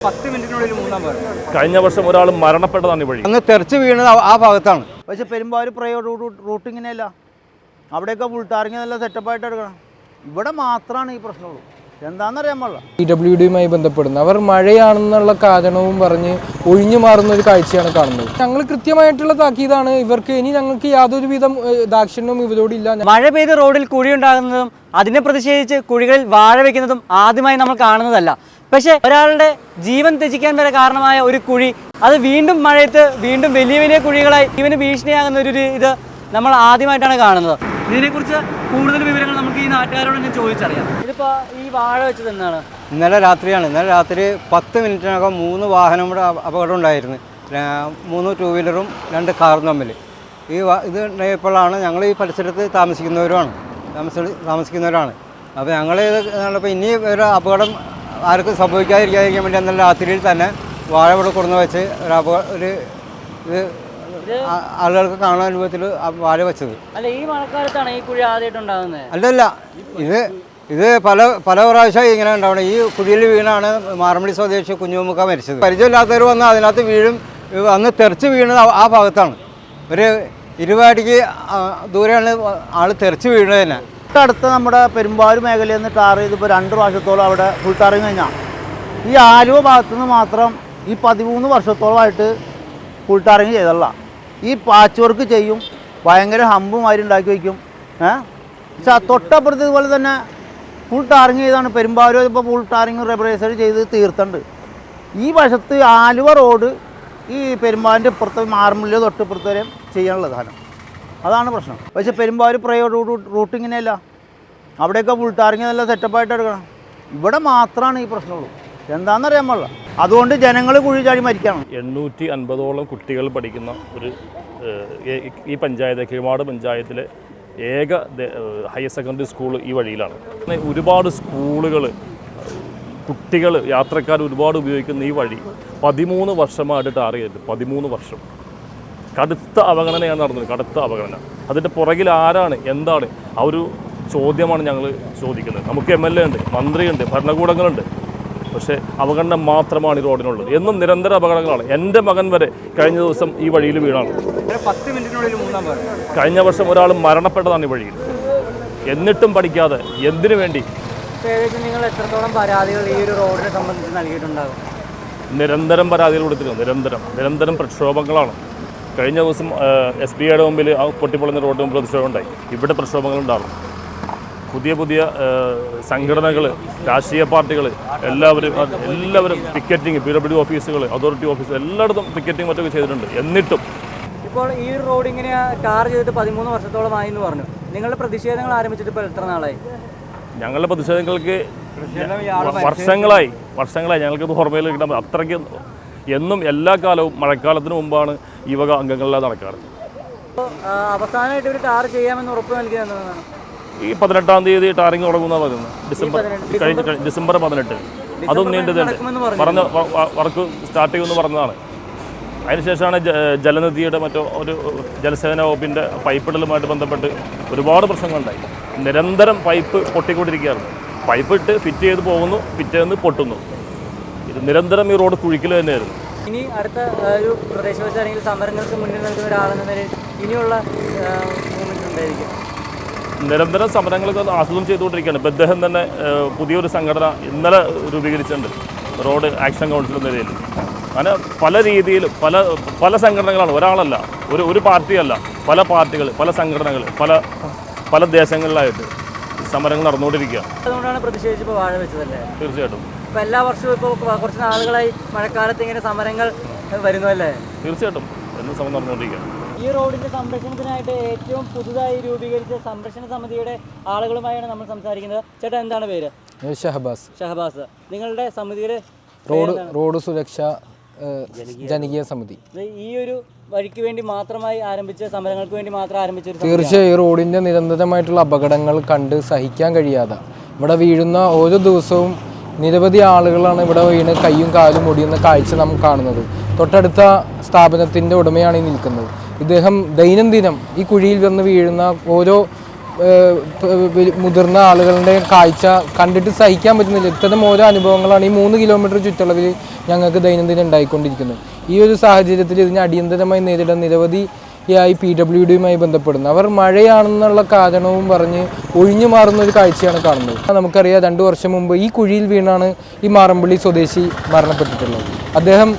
10 മിനിറ്റിനുള്ളിൽ 3 പേർ കഴിഞ്ഞ വർഷം ഒരാൾ മരണപ്പെട്ടതാണ് ഈ വഴി. അങ്ങ് തെറിച്ച് വീണത് ആ ഭാഗത്താണ്. പക്ഷെ പെരുമ്പാവൂർ റൂട്ട് ഇങ്ങനെയല്ല, അവിടെയൊക്കെ ഫുൾ ടാറിങ് നല്ല സെറ്റപ്പായിട്ട് എടുക്കണം. ഇവിടെ മാത്രമാണ് ഈ പ്രശ്നമുള്ളൂ. എന്താണെന്നറിയാൻ പാടില്ല. PWDയുമായി ബന്ധപ്പെടുന്നു അവർ മഴയാണെന്നുള്ള കാരണവും പറഞ്ഞ് ഒഴിഞ്ഞു മാറുന്ന ഒരു കാഴ്ചയാണ് കാണുന്നത്. ഞങ്ങൾ കൃത്യമായിട്ടുള്ള താക്കീതാണ് ഇവർക്ക്. ഇനി ഞങ്ങൾക്ക് യാതൊരു വിധം ദാക്ഷിണ്യവും ഇവരോടില്ല. മഴ പെയ്ത് റോഡിൽ കുഴിയുണ്ടാകുന്നതും അതിനെ പ്രതിഷേധിച്ച് കുഴികളിൽ വാഴ വയ്ക്കുന്നതും ആദ്യമായി നമ്മൾ കാണുന്നതല്ല. പക്ഷേ ഒരാളുടെ ജീവൻ ത്യജിക്കാൻ വരെ കാരണമായ ഒരു കുഴി, അത് വീണ്ടും മഴയത്ത് വീണ്ടും വലിയ വലിയ കുഴികളായി ജീവന് ഭീഷണിയാകുന്ന ഒരു ഇത് നമ്മൾ ആദ്യമായിട്ടാണ് കാണുന്നത്. ഇതിനെക്കുറിച്ച് കൂടുതൽ വിവരങ്ങൾ നമുക്ക് ഈ നാട്ടുകാരോട് തന്നെ ചോദിച്ചറിയാം. ഇതിപ്പോൾ ഈ വാഴ വെച്ചത് എന്താണ്? ഇന്നലെ രാത്രിയാണ്. ഇന്നലെ രാത്രി 10 മിനിറ്റിനകം 3 വാഹനം കൂടെ അപകടം ഉണ്ടായിരുന്നു. 3 ടൂ വീലറും 2 കാറും തമ്മിൽ. ഇത് ഉണ്ടായപ്പോഴാണ് ഞങ്ങൾ ഈ പരിസരത്ത് താമസിക്കുന്നവരാണ്. അപ്പോൾ ഞങ്ങൾ ഇപ്പോൾ ഇനി ഒരു അപകടം ആർക്കും സംഭവിക്കാതിരിക്കാൻ വേണ്ടി അന്നലെ രാത്രിയിൽ തന്നെ വാഴ ഇവിടെ കൊണ്ടു വെച്ച് ഇത് ആളുകൾക്ക് കാണാൻ രൂപത്തിൽ വാഴ വെച്ചത്. അല്ല, ഈ മഴക്കാലത്താണ് ഈ കുഴി ആദ്യമായിട്ടുണ്ടാകുന്നത്? അല്ലല്ല, ഇത് പല പ്രാവശ്യമായി ഇങ്ങനെ ഉണ്ടാവണം. ഈ കുഴിയിൽ വീണാണ് മാറമ്പള്ളി സ്വദേശി കുഞ്ഞുമുക്ക മരിച്ചത്. പരിചയമില്ലാത്തവർ വന്ന് അതിനകത്ത് വീഴും. അന്ന് തെറിച്ച് വീണത് ആ ഭാഗത്താണ്. ഒരു 20 അടിക്ക് ദൂരെയാണ് ആൾ തെറിച്ച് വീണത് തന്നെ. അടുത്ത നമ്മുടെ പെരുമ്പാവൂർ മേഖലയിൽ നിന്ന് ടാർ ചെയ്തിപ്പോൾ 2 പ്രാവശ്യത്തോളം അവിടെ ഫുൾ ടാറിങ് കഴിഞ്ഞാൽ ഈ ആലുവ ഭാഗത്തുനിന്ന് മാത്രം ഈ 13 വർഷത്തോളമായിട്ട് ഫുൾ ടാറിങ് ചെയ്തല്ല. ഈ പാച്ച് വർക്ക് ചെയ്യും, ഭയങ്കര ഹമ്പുമാരി ഉണ്ടാക്കി വയ്ക്കും. പക്ഷെ തൊട്ടപ്പുറത്ത് ഇതുപോലെ തന്നെ ഫുൾ ടാറിങ് ചെയ്താണ് പെരുമ്പാവൂർ. ഇപ്പോൾ ഫുൾ ടാറിങ് റെബറൈസർ ചെയ്ത് തീർത്തുണ്ട്. ഈ വശത്ത് ആലുവ റോഡ് ഈ പെരുമ്പാവൂരിൻ്റെ ഇപ്പുറത്ത് മാറമ്പള്ളി തൊട്ടിപ്പുറത്ത് വരെ ചെയ്യാനുള്ള സാധനം, അതാണ് പ്രശ്നം. പക്ഷെ പെരുമ്പാവൂർ റൂട്ട് ഇങ്ങനെയല്ല, അവിടെയൊക്കെ ഫുൾ ടാറിങ് നല്ല സെറ്റപ്പായിട്ട് എടുക്കണം. ഇവിടെ മാത്രമാണ് ഈ പ്രശ്നമുള്ളൂ. എന്താണെന്നറിയാൻ പാടില്ല. അതുകൊണ്ട് ജനങ്ങൾ കുഴി ചാടി മരിക്കണം. 850ഓളം കുട്ടികൾ പഠിക്കുന്ന ഈ പഞ്ചായത്ത്, കീഴ്മാട് പഞ്ചായത്തിലെ ഏക ഹയർ സെക്കൻഡറി സ്കൂൾ ഈ വഴിയിലാണ്. ഒരുപാട് സ്കൂളുകൾ, കുട്ടികൾ, യാത്രക്കാർ ഒരുപാട് ഉപയോഗിക്കുന്ന ഈ വഴി 13 വർഷമായിട്ട് ടാർ ചെയ്തിട്ട് 13 വർഷം കടുത്ത അവഗണനയാണ് നടന്നത്. കടുത്ത അവഗണന. അതിൻ്റെ പുറകിൽ ആരാണ്, എന്താണ് ആ ഒരു ചോദ്യമാണ് ഞങ്ങൾ ചോദിക്കുന്നത്. നമുക്ക് MLA ഉണ്ട്, മന്ത്രിയുണ്ട്, ഭരണകൂടങ്ങളുണ്ട്, പക്ഷേ അവഗണന മാത്രമാണ് ഈ റോഡിനുള്ളത്. എന്നും നിരന്തര അപകടങ്ങളാണ്. എൻ്റെ മകൻ വരെ കഴിഞ്ഞ ദിവസം ഈ വഴിയിൽ വീണാണ്. 10 മിനിറ്റിനുള്ളിൽ 3 പേർ കഴിഞ്ഞ വർഷം ഒരാൾ മരണപ്പെട്ടതാണ് ഈ വഴിയിൽ. എന്നിട്ടും പഠിക്കാതെ എന്തിനു വേണ്ടി? ഏകദേശം നിങ്ങൾ എത്രത്തോളം പരാതികൾ ഈ ഒരു റോഡിനെ സംബന്ധിച്ച് നൽകിയിട്ടുണ്ടാകും? നിരന്തരം പരാതികൾ കൊടുത്തിട്ടുണ്ട്. നിരന്തരം പ്രക്ഷോഭങ്ങളാണ്. കഴിഞ്ഞ ദിവസം SBIയുടെ മുമ്പിൽ ആ പൊട്ടിപ്പൊളുന്ന റോഡ് മുമ്പിൽ പ്രതിഷേധം ഉണ്ടായി. ഇവിടെ പ്രക്ഷോഭങ്ങളുണ്ടാകും. പുതിയ സംഘടനകൾ, രാഷ്ട്രീയ പാർട്ടികൾ എല്ലാവരും പിക്കറ്റിങ്, PWD ഓഫീസുകൾ, അതോറിറ്റി ഓഫീസുകൾ എല്ലായിടത്തും പിക്കറ്റിങ് മറ്റൊക്കെ ചെയ്തിട്ടുണ്ട്. എന്നിട്ടും ഇപ്പോൾ ഈ റോഡ് ഇങ്ങനെ ടാർ ചെയ്തിട്ട് 13 വർഷത്തോളമായി എന്ന് പറഞ്ഞു. നിങ്ങളുടെ പ്രതിഷേധങ്ങൾ ആരംഭിച്ചിട്ട് ഇപ്പോൾ എത്ര നാളായി? ഞങ്ങളുടെ പ്രതിഷേധങ്ങൾക്ക് വർഷങ്ങളായി ഞങ്ങൾക്കത് ഓർമ്മയിൽ കിട്ടാൻ അത്രയ്ക്ക്. എന്നും എല്ലാ കാലവും മഴക്കാലത്തിന് മുമ്പാണ് ഈ വക അംഗങ്ങളെല്ലാം നടക്കാറ്. അവസാനമായിട്ട് ഒരു ടാർ ചെയ്യാമെന്ന് ഉറപ്പ് നൽകിയത് ഈ 18-ാം തീയതി ടാറിങ് തുടങ്ങുന്നതാണ് പറയുന്നത്. ഡിസംബർ 18. അതും നീണ്ടതുണ്ട്. പറഞ്ഞ വർക്ക് സ്റ്റാർട്ട് ചെയ്യുമെന്ന് പറഞ്ഞതാണ്. അതിനുശേഷമാണ് ജലനിധിയുടെ മറ്റോ ഒരു ജലസേന വകുപ്പിൻ്റെ പൈപ്പിടലുമായിട്ട് ബന്ധപ്പെട്ട് ഒരുപാട് പ്രശ്നങ്ങളുണ്ടായി. നിരന്തരം പൈപ്പ് പൊട്ടിക്കൊണ്ടിരിക്കുകയായിരുന്നു. പൈപ്പ് ഇട്ട് ഫിറ്റ് ചെയ്ത് പോകുന്നു, പിറ്റേന്ന് പൊട്ടുന്നു. ഇത് നിരന്തരം ഈ റോഡ് കുഴിക്കൽ തന്നെയായിരുന്നു. ഇനി അടുത്ത ഒരു പ്രദേശത്ത് അല്ലെങ്കിൽ സമരങ്ങൾക്ക് മുന്നിൽ നിൽക്കുന്ന ഒരാളെന്ന നിലയിൽ ഇനിയുള്ള മൂവ്മെൻറ്റ് ഉണ്ടായിരിക്കും. നിരന്തരം സമരങ്ങളൊക്കെ ആസൂത്രണം ചെയ്തുകൊണ്ടിരിക്കുകയാണ്. ഇപ്പോൾ അദ്ദേഹം തന്നെ പുതിയൊരു സംഘടന ഇന്നലെ രൂപീകരിച്ചിട്ടുണ്ട്, റോഡ് ആക്ഷൻ കൗൺസിൽ എന്ന നിലയിൽ. അങ്ങനെ പല രീതിയിലും പല സംഘടനകളാണ്, ഒരാളല്ല, ഒരു പാർട്ടിയല്ല, പല പാർട്ടികൾ, പല സംഘടനകൾ, പല ദേശങ്ങളിലായിട്ട് സമരങ്ങൾ നടന്നുകൊണ്ടിരിക്കുകയാണ്. അതുകൊണ്ടാണ് പ്രതിഷേധിച്ചപ്പോൾ വാഴ വെച്ചതല്ലേ? തീർച്ചയായിട്ടും. ഇപ്പോൾ എല്ലാ വർഷവും ഇപ്പോൾ കുറച്ച് നാളുകളായി മഴക്കാലത്ത് ഇങ്ങനെ സമരങ്ങൾ വരുന്നതല്ലേ? തീർച്ചയായിട്ടും എന്നും സമരം നടന്നുകൊണ്ടിരിക്കുകയാണ്. ഈ റോഡിൻ്റെ സംരക്ഷണത്തിനായിട്ട് ഏറ്റവും പുതുതായി രൂപീകരിച്ച സംരക്ഷണ സമിതിയുടെ ആളുകളുമായാണ് നമ്മൾ സംസാരിക്കുന്നത്. ചേട്ടാ, എന്താണ് പേര്? ഷഹബാസ്. നിങ്ങളുടെ സമിതിയുടെ റോഡ് സുരക്ഷ ജനകീയ സമിതി. ഈ ഒരു വഴിക്ക് വേണ്ടി മാത്രമായി ആരംഭിച്ച, സമരങ്ങൾക്ക് വേണ്ടി മാത്രം ആരംഭിച്ച ഒരു തീർച്ചയായും റോഡിൻ്റെ നിരന്തരമായിട്ടുള്ള അപകടങ്ങൾ കണ്ട് സഹിക്കാൻ കഴിയാതെ ഇവിടെ വീഴുന്ന ഓരോ ദിവസവും നിരവധി ആളുകളാണ് ഇവിടെ വീണ് കയ്യും കാലും ഒടിയുന്ന കാഴ്ച നാം കാണുന്നത്. തൊട്ടടുത്ത സ്ഥാപനത്തിൻ്റെ ഉടമയാണ് ഈ നിൽക്കുന്നത്. ഇദ്ദേഹം ദൈനംദിനം ഈ കുഴിയിൽ വന്ന് വീഴുന്ന ഓരോ മുതിർന്ന ആളുകളുടെ കാഴ്ച കണ്ടിട്ട് സഹിക്കാൻ പറ്റുന്നില്ല. ഇത്തരം ഓരോ അനുഭവങ്ങളാണ് ഈ 3 കിലോമീറ്റർ ചുറ്റളവിൽ ഞങ്ങൾക്ക് ദൈനംദിനം ഉണ്ടായിക്കൊണ്ടിരിക്കുന്നത്. ഈ ഒരു സാഹചര്യത്തിൽ ഇതിനെ അടിയന്തരമായി നേരിടാൻ നിരവധിയായി PWDയുമായി ബന്ധപ്പെടുന്നു. അവർ മഴയാണെന്നുള്ള കാരണവും പറഞ്ഞ് ഒഴിഞ്ഞു മാറുന്ന ഒരു കാഴ്ചയാണ് കാണുന്നത്. നമുക്കറിയാം 2 വർഷം മുമ്പ് ഈ കുഴിയിൽ വീണാണ് ഈ മാറമ്പള്ളി സ്വദേശി മരണപ്പെട്ടിട്ടുള്ളത്. അദ്ദേഹം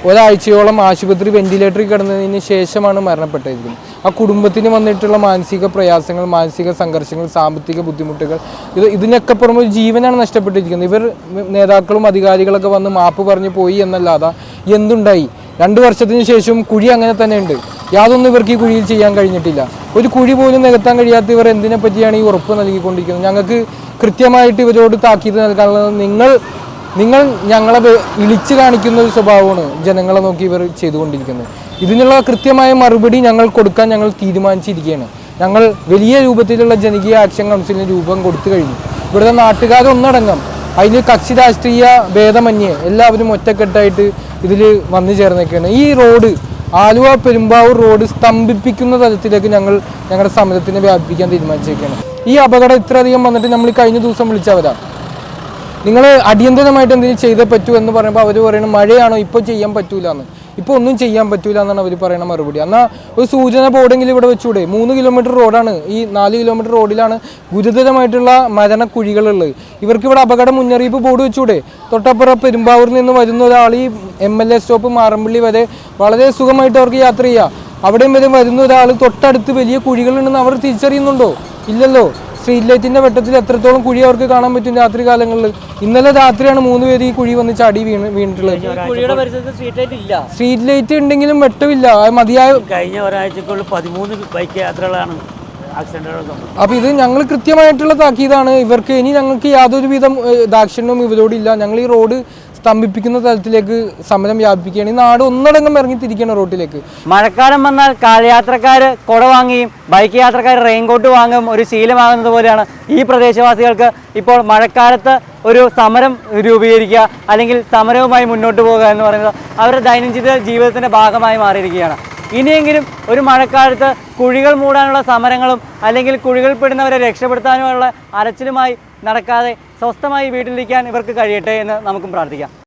ഒരാഴ്ചയോളം ആശുപത്രി വെന്റിലേറ്ററിൽ കിടന്നതിന് ശേഷമാണ് മരണപ്പെട്ടിരിക്കുന്നത്. ആ കുടുംബത്തിന് വന്നിട്ടുള്ള മാനസിക പ്രയാസങ്ങൾ, മാനസിക സംഘർഷങ്ങൾ, സാമ്പത്തിക ബുദ്ധിമുട്ടുകൾ, ഇതിനൊക്കെ പുറമെ ഒരു ജീവനാണ് നഷ്ടപ്പെട്ടിരിക്കുന്നത്. ഇവർ നേതാക്കളും അധികാരികളൊക്കെ വന്ന് മാപ്പ് പറഞ്ഞു പോയി എന്നല്ലാതെ എന്തുണ്ടായി? 2 വർഷത്തിന് ശേഷം കുഴി അങ്ങനെ തന്നെ ഉണ്ട്. യാതൊന്നും ഇവർക്ക് ഈ കുഴിയിൽ ചെയ്യാൻ കഴിഞ്ഞിട്ടില്ല. ഒരു കുഴി പോലും നികത്താൻ കഴിയാത്ത ഇവർ എന്തിനെ പറ്റിയാണ് ഈ ഉറപ്പ് നൽകിക്കൊണ്ടിരിക്കുന്നത്? ഞങ്ങൾക്ക് കൃത്യമായിട്ട് ഇവരോട് താക്കീത് നൽകാനുള്ളത് നിങ്ങൾ ഞങ്ങളെ ഇളിച്ചു കാണിക്കുന്ന ഒരു സ്വഭാവമാണ് ജനങ്ങളെ നോക്കി ഇവർ ചെയ്തുകൊണ്ടിരിക്കുന്നത്. ഇതിനുള്ള കൃത്യമായ മറുപടി ഞങ്ങൾ കൊടുക്കാൻ ഞങ്ങൾ തീരുമാനിച്ചിരിക്കുകയാണ്. ഞങ്ങൾ വലിയ രൂപത്തിലുള്ള ജനകീയ ആക്ഷൻ കൗൺസിലിന് രൂപം കൊടുത്തു കഴിഞ്ഞു. ഇവിടുത്തെ നാട്ടുകാരൊന്നടങ്കം അതിൽ കക്ഷി രാഷ്ട്രീയ ഭേദമന്യേ എല്ലാവരും ഒറ്റക്കെട്ടായിട്ട് ഇതിൽ വന്നു ചേർന്നേക്കാണ്. ഈ റോഡ് ആലുവ പെരുമ്പാവൂർ റോഡ് സ്തംഭിപ്പിക്കുന്ന തലത്തിലേക്ക് ഞങ്ങളുടെ സമരത്തിനെ വ്യാപിപ്പിക്കാൻ തീരുമാനിച്ചേക്കാണ്. ഈ അപകടം ഇത്രയധികം വന്നിട്ട് നമ്മൾ കഴിഞ്ഞ ദിവസം വിളിച്ചവരാ, നിങ്ങൾ അടിയന്തരമായിട്ട് എന്തെങ്കിലും ചെയ്തേ പറ്റൂ എന്ന് പറയുമ്പോൾ അവർ പറയുന്നത് മഴയാണോ ഇപ്പോൾ ചെയ്യാൻ പറ്റൂല എന്ന്. ഇപ്പോൾ ഒന്നും ചെയ്യാൻ പറ്റൂല എന്നാണ് അവർ പറയുന്ന മറുപടി. എന്നാൽ ഒരു സൂചന ബോർഡെങ്കിലും ഇവിടെ വെച്ചൂടെ? 3 കിലോമീറ്റർ റോഡാണ്. ഈ 4 കിലോമീറ്റർ റോഡിലാണ് ഗുരുതരമായിട്ടുള്ള മരണക്കുഴികളുള്ളത്. ഇവർക്ക് ഇവിടെ അപകട മുന്നറിയിപ്പ് ബോർഡ് വെച്ചൂടെ? തൊട്ടപ്പുറം പെരുമ്പാവൂരിൽ നിന്ന് വരുന്ന ഒരാൾ ഈ MLA സ്റ്റോപ്പ് മാറമ്പള്ളി വരെ വളരെ സുഖമായിട്ട് അവർക്ക് യാത്ര ചെയ്യാം. അവിടെയും വരെ വരുന്ന ഒരാൾ തൊട്ടടുത്ത് വലിയ കുഴികളുണ്ടെന്ന് അവർ തിരിച്ചറിയുന്നുണ്ടോ? ഇല്ലല്ലോ. സ്ട്രീറ്റ് ലൈറ്റിന്റെ വെട്ടത്തിൽ എത്രത്തോളം കുഴി അവർക്ക് കാണാൻ പറ്റും രാത്രി കാലങ്ങളിൽ? ഇന്നലെ രാത്രിയാണ് 3 പേര് ഈ കുഴി വന്ന് ചാടി വീണിട്ടുള്ളത്. സ്ട്രീറ്റ് ലൈറ്റ് ഉണ്ടെങ്കിലും വെട്ടമില്ല. മതിയായ കഴിഞ്ഞ ഒരാഴ്ചക്കുള്ളിൽ 13 ബൈക്ക് യാത്രകളാണ് ആക്സിഡന്റുകൾ. അപ്പൊ ഇത് ഞങ്ങൾ കൃത്യമായിട്ടുള്ള താക്കീതാണ്. ഇവർക്ക് ഇനി ഞങ്ങൾക്ക് യാതൊരു വിധം ദാക്ഷിണ്യവും ഇവരോടില്ല. ഞങ്ങൾ ഈ റോഡ് സ്തംഭിപ്പിക്കുന്ന തലത്തിലേക്ക് സമരം വ്യാപിപ്പിക്കുകയാണ്. ഈ നാട് ഒന്നടങ്കം ഇറങ്ങി തിരിക്കണം റോട്ടിലേക്ക്. മഴക്കാലം വന്നാൽ കാൽയാത്രക്കാർ കുട വാങ്ങിയും ബൈക്ക് യാത്രക്കാർ റെയിൻകോട്ട് വാങ്ങും ഒരു ശീലമാകുന്നത് പോലെയാണ് ഈ പ്രദേശവാസികൾക്ക് ഇപ്പോൾ മഴക്കാലത്ത് ഒരു സമരം രൂപീകരിക്കുക അല്ലെങ്കിൽ സമരവുമായി മുന്നോട്ട് പോകുക എന്ന് പറയുന്നത് അവരുടെ ദൈനംദിന ജീവിതത്തിൻ്റെ ഭാഗമായി മാറിയിരിക്കുകയാണ്. ഇനിയെങ്കിലും ഒരു മഴക്കാലത്ത് കുഴികൾ മൂടാനുള്ള സമരങ്ങളും അല്ലെങ്കിൽ കുഴികൾപ്പെടുന്നവരെ രക്ഷപ്പെടുത്താനുമുള്ള അരച്ചിലുമായി നടക്കാതെ സ്വസ്ഥമായി വീട്ടിലിരിക്കാൻ ഇവർക്ക് കഴിയട്ടെ എന്ന് നമുക്കും പ്രാർത്ഥിക്കാം.